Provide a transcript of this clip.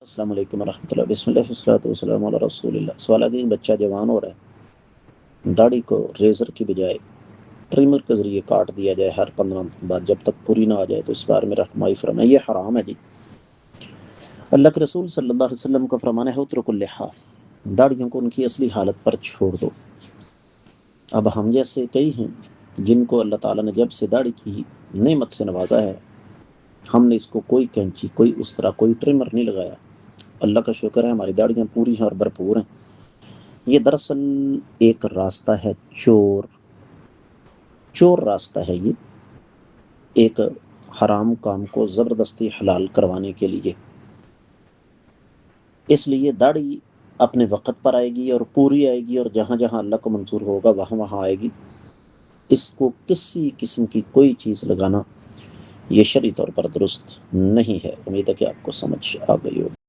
السلام علیکم ورحمۃ اللہ، بسم اللہ والصلاۃ والسلام علی رسول اللہ۔ سوال ہے کہ بچہ جوان ہو رہا ہے، داڑھی کو ریزر کی بجائے ٹریمر کے ذریعے کاٹ دیا جائے ہر 15 دن بعد جب تک پوری نہ آ جائے، تو اس بارے میں رہنمائی فرمائیں۔ یہ حرام ہے جی۔ اللہ کے رسول صلی اللہ علیہ وسلم کا فرمانا ہے اترک اللحیٰ، داڑھیوں کو ان کی اصلی حالت پر چھوڑ دو۔ اب ہم جیسے کئی ہیں جن کو اللہ تعالیٰ نے جب سے داڑھی کی نعمت سے نوازا ہے، ہم نے اس کو کوئی کینچی، کوئی اس طرح کوئی ٹریمر نہیں لگایا۔ اللہ کا شکر ہے ہماری داڑھیاں پوری ہیں اور بھرپور ہیں۔ یہ دراصل ایک راستہ ہے، چور راستہ ہے، یہ ایک حرام کام کو زبردستی حلال کروانے کے لیے۔ اس لیے داڑھی اپنے وقت پر آئے گی اور پوری آئے گی، اور جہاں جہاں اللہ کو منظور ہوگا وہاں وہاں آئے گی۔ اس کو کسی قسم کی کوئی چیز لگانا یہ شرعی طور پر درست نہیں ہے۔ امید ہے کہ آپ کو سمجھ آ گئی ہوگی۔